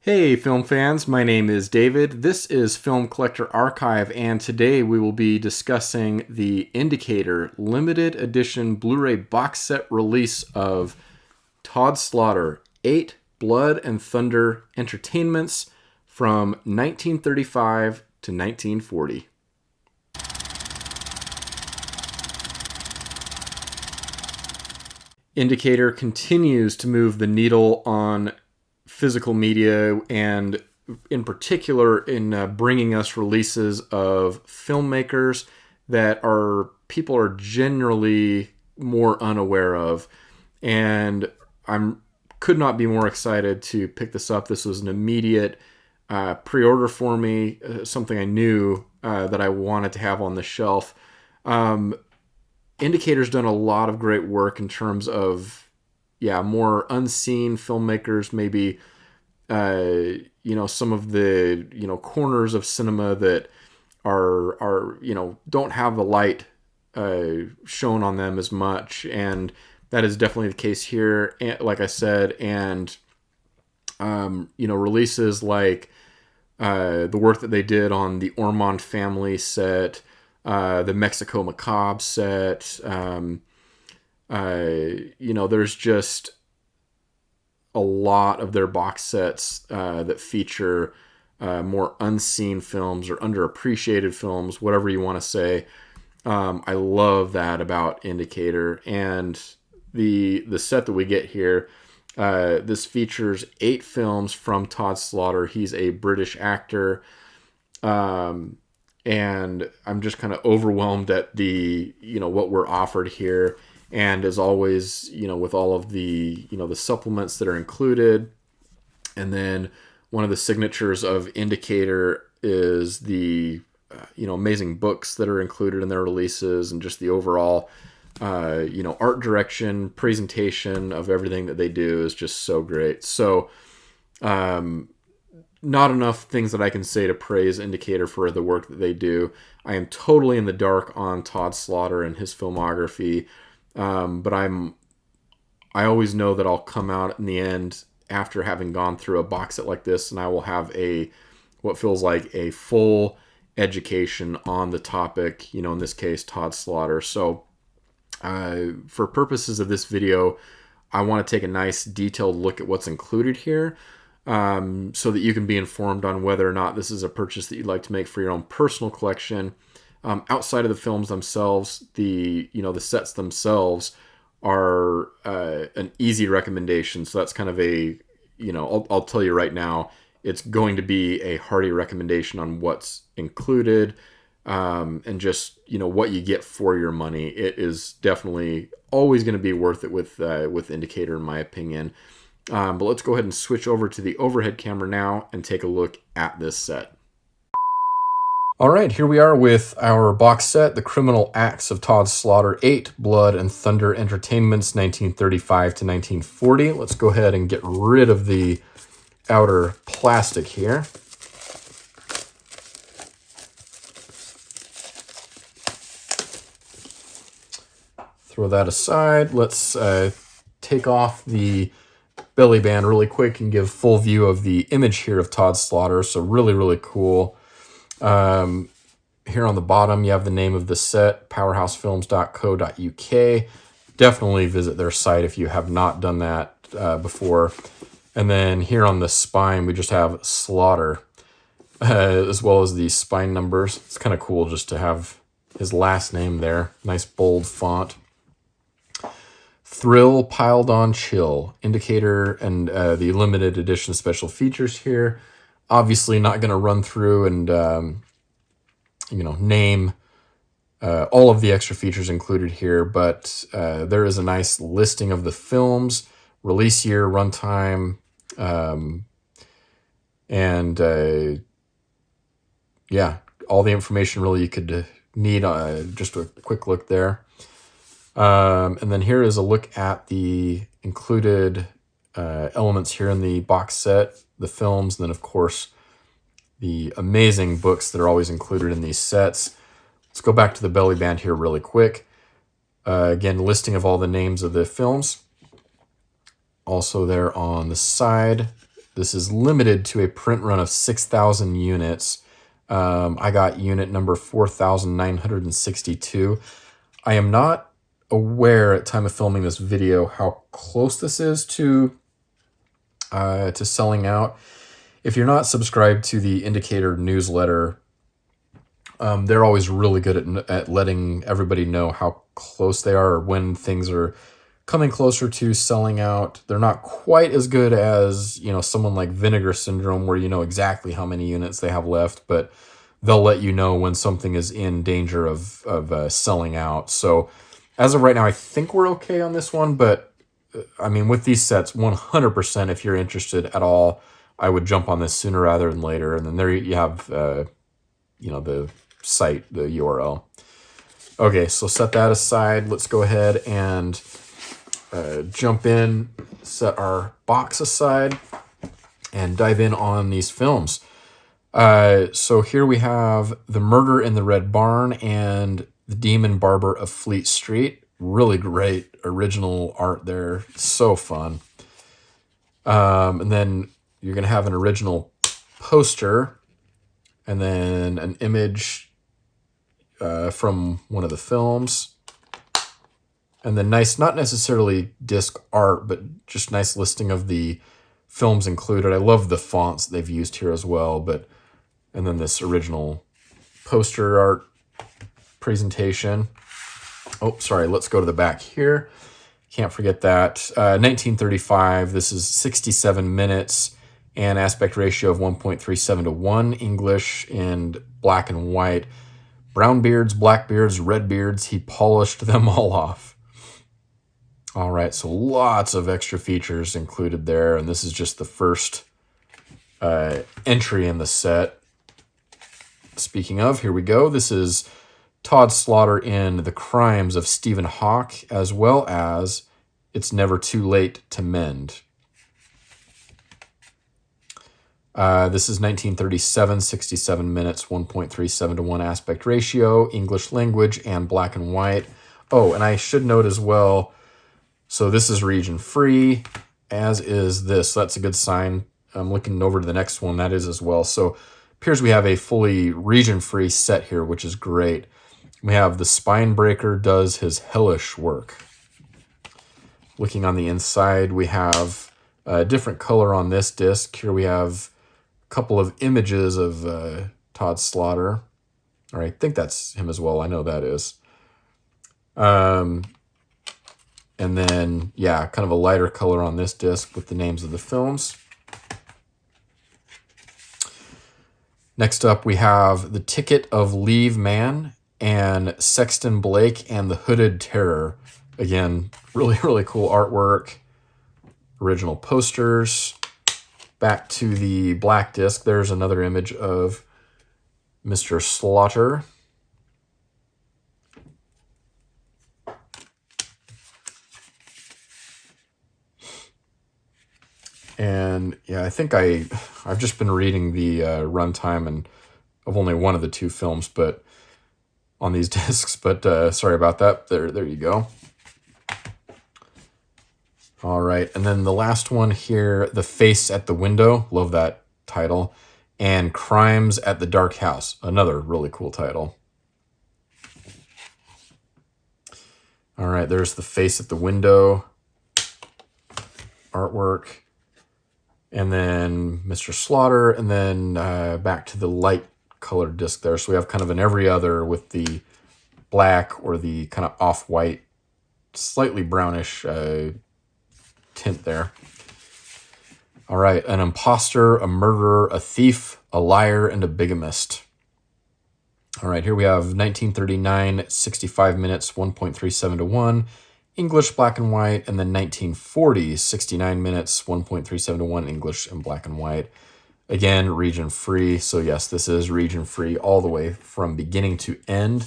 Hey film fans, my name is David. This is Film Collector Archive, and today we will be discussing the Indicator limited edition Blu-ray box set release of Todd Slaughter, 8 Blood and Thunder Entertainments from 1935 to 1940. Indicator continues to move the needle on physical media, and in particular in bringing us releases of filmmakers that people are generally more unaware of. And could not be more excited to pick this up. This was an immediate pre-order for me, something I knew that I wanted to have on the shelf. Indicator's done a lot of great work in terms of more unseen filmmakers, maybe, some of the, corners of cinema that are don't have the light shown on them as much. And that is definitely the case here, like I said. And, releases like the work that they did on the Ormond Family set, the Mexico Macabre set, there's just a lot of their box sets that feature more unseen films or underappreciated films, whatever you want to say. I love that about Indicator. And the set that we get here, this features 8 films from Todd Slaughter. He's a British actor. And I'm just kind of overwhelmed at what we're offered here. And as always, with all of the, the supplements that are included. And then one of the signatures of Indicator is the, amazing books that are included in their releases, and just the overall, art direction, presentation of everything that they do is just so great. So, not enough things that I can say to praise Indicator for the work that they do. I am totally in the dark on Todd Slaughter and his filmography. But I always know that I'll come out in the end after having gone through a box set like this, and I will have what feels like a full education on the topic, in this case, Todd Slaughter. So, for purposes of this video, I want to take a nice detailed look at what's included here, so that you can be informed on whether or not this is a purchase that you'd like to make for your own personal collection. Outside of the films themselves, the sets themselves are an easy recommendation. So that's kind of I'll tell you right now, it's going to be a hearty recommendation on what's included, and just what you get for your money. It is definitely always going to be worth it with Indicator, in my opinion. But let's go ahead and switch over to the overhead camera now and take a look at this set. All right, here we are with our box set, The Criminal Acts of Todd Slaughter, 8 Blood and Thunder Entertainments, 1935 to 1940. Let's go ahead and get rid of the outer plastic here. Throw that aside. Let's take off the belly band really quick and give full view of the image here of Todd Slaughter. So really, really cool. Here on the bottom, you have the name of the set, powerhousefilms.co.uk. Definitely visit their site if you have not done that before. And then here on the spine, we just have Slaughter, as well as the spine numbers. It's kind of cool just to have his last name there. Nice bold font. Thrill piled on chill. Indicator and the limited edition special features here. Obviously not going to run through and, name all of the extra features included here, but there is a nice listing of the films, release year, runtime, and all the information really you could need, just a quick look there. And then here is a look at the included elements here in the box set, the films, and then of course the amazing books that are always included in these sets. Let's go back to the belly band here really quick. Again, listing of all the names of the films. Also there on the side, This is limited to a print run of 6,000 units. I got unit number 4,962. I am not aware at time of filming this video how close this is to selling out. If you're not subscribed to the Indicator newsletter, they're always really good at letting everybody know how close they are or when things are coming closer to selling out. They're not quite as good as, someone like Vinegar Syndrome, where you know exactly how many units they have left, but they'll let you know when something is in danger of selling out. So as of right now, I think we're okay on this one, but I mean, with these sets, 100%, if you're interested at all, I would jump on this sooner rather than later. And then there you have, the site, the URL. Okay, so set that aside. Let's go ahead and jump in, set our box aside, and dive in on these films. So here we have The Murder in the Red Barn and The Demon Barber of Fleet Street. Really great original art there. So fun. And then you're going to have an original poster and then an image from one of the films. And then nice, not necessarily disc art, but just nice listing of the films included. I love the fonts they've used here as well. And then this original poster art presentation. Oh, sorry, let's go to the back here. Can't forget that. 1935, this is 67 minutes and aspect ratio of 1.37 to 1, English and black and white. Brown beards, black beards, red beards, he polished them all off. All right, so lots of extra features included there, and this is just the first entry in the set. Speaking of, here we go. This is Todd Slaughter in The Crimes of Stephen Hawke, as well as It's Never Too Late to Mend. This is 1937, 67 minutes, 1.37 to 1 aspect ratio, English language, and black and white. Oh, and I should note as well, so this is region free, as is this. So that's a good sign. I'm looking over to the next one. That is as well. So appears we have a fully region free set here, which is great. We have The Spine Breaker Does His Hellish Work. Looking on the inside, we have a different color on this disc. Here we have a couple of images of Todd Slaughter. Or I think that's him as well. I know that is. And then, yeah, kind of a lighter color on this disc with the names of the films. Next up, we have The Ticket of Leave Man and Sexton Blake and the Hooded Terror. Again, really, really cool artwork. Original posters. Back to the black disc. There's another image of Mr. Slaughter. And yeah, I think I've just been reading the runtime and of only one of the two films, but on these discs. But sorry about that. There you go. All right, and then the last one here, The Face at the Window. Love that title. And Crimes at the Dark House. Another really cool title. All right, there's The Face at the Window artwork. And then Mr. Slaughter, and then back to the light colored disc there. So we have kind of an every other with the black or the kind of off-white, slightly brownish tint there. All right, an imposter, a murderer, a thief, a liar, and a bigamist. All right, here we have 1939, 65 minutes, 1.37 to 1. English, black and white, and then 1940, 69 minutes, 1.37 to 1, English and black and white. Again, region free. So yes, this is region free all the way from beginning to end.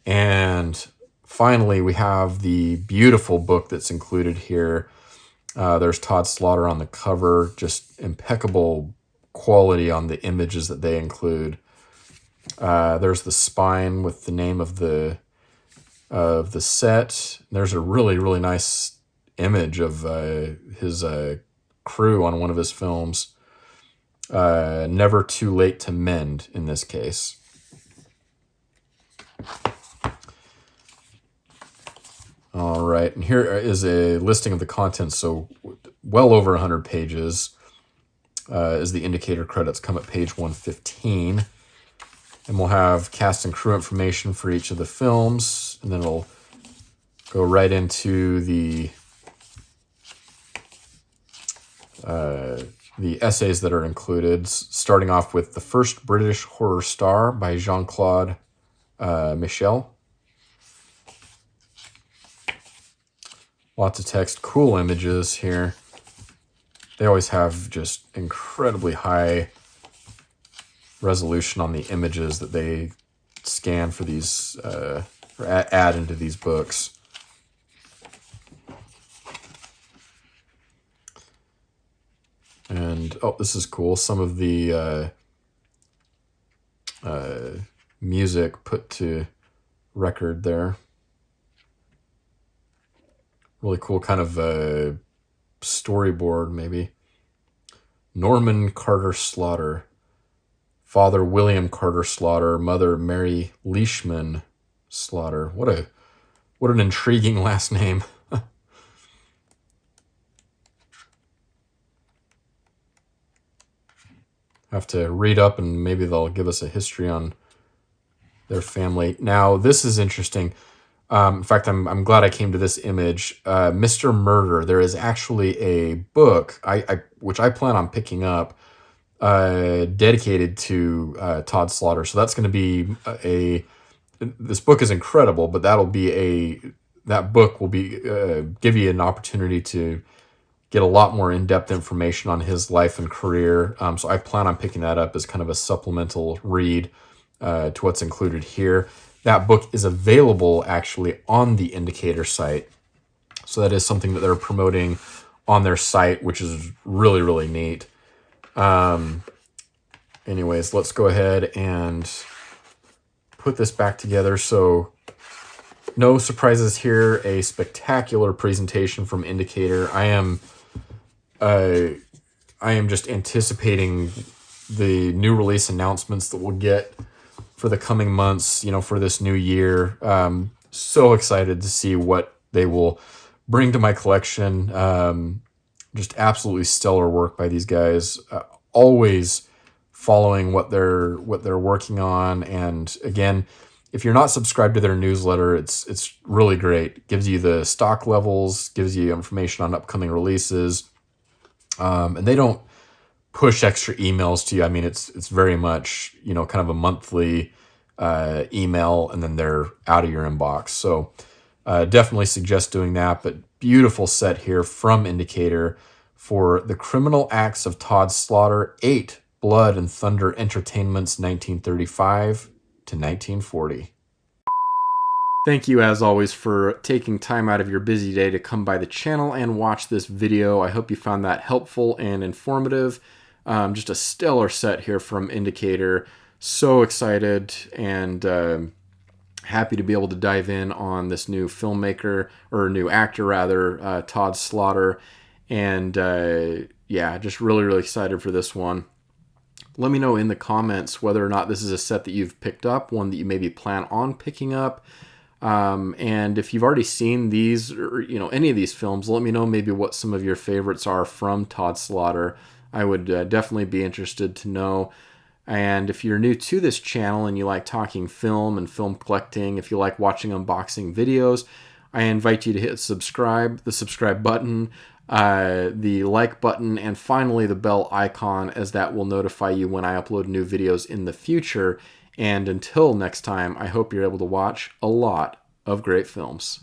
And finally, we have the beautiful book that's included here. There's Todd Slaughter on the cover, just impeccable quality on the images that they include. There's the spine with the name of the set. There's a really, really nice image of his crew on one of his films. Never Too Late to Mend in this case. All right, and here is a listing of the contents, so well over 100 pages. As the indicator credits come at page 115. And we'll have cast and crew information for each of the films, and then it'll go right into the essays that are included, starting off with The First British Horror Star by Jean-Claude Michel. Lots of text, cool images here. They always have just incredibly high resolution on the images that they scan for these, or add into these books. And, oh, this is cool. Some of the music put to record there. Really cool kind of storyboard, maybe. Norman Carter Slaughter. Father William Carter Slaughter. Mother Mary Leishman Slaughter. What an intriguing last name. Have to read up and maybe they'll give us a history on their family. Now, this is interesting. In fact, I'm glad I came to this image. Mr. Murder. There is actually a book which I plan on picking up, dedicated to Todd Slaughter. So that's going to be this book is incredible, but that book will be give you an opportunity to get a lot more in-depth information on his life and career. So I plan on picking that up as kind of a supplemental read to what's included here. That book is available actually on the Indicator site. So that is something that they're promoting on their site, which is really, really neat. Anyways, let's go ahead and put this back together. So no surprises here. A spectacular presentation from Indicator. I am just anticipating the new release announcements that we'll get for the coming months, for this new year. So excited to see what they will bring to my collection. Just absolutely stellar work by these guys. Always following what they're working on. And again, if you're not subscribed to their newsletter, it's really great. It gives you the stock levels, gives you information on upcoming releases. And they don't push extra emails to you. I mean, it's very much, kind of a monthly email, and then they're out of your inbox. So definitely suggest doing that. But beautiful set here from Indicator for The Criminal Acts of Todd Slaughter, 8 Blood and Thunder Entertainments, 1935 to 1940. Thank you, as always, for taking time out of your busy day to come by the channel and watch this video. I hope you found that helpful and informative. Just a stellar set here from Indicator. So excited and happy to be able to dive in on this new filmmaker, or new actor rather, Todd Slaughter. And yeah, just really, really excited for this one. Let me know in the comments whether or not this is a set that you've picked up, one that you maybe plan on picking up. And if you've already seen these, or any of these films, let me know maybe what some of your favorites are from Todd Slaughter. I would definitely be interested to know. And if you're new to this channel and you like talking film and film collecting, if you like watching unboxing videos, I invite you to hit subscribe, the subscribe button, the like button, and finally the bell icon, as that will notify you when I upload new videos in the future. And until next time, I hope you're able to watch a lot of great films.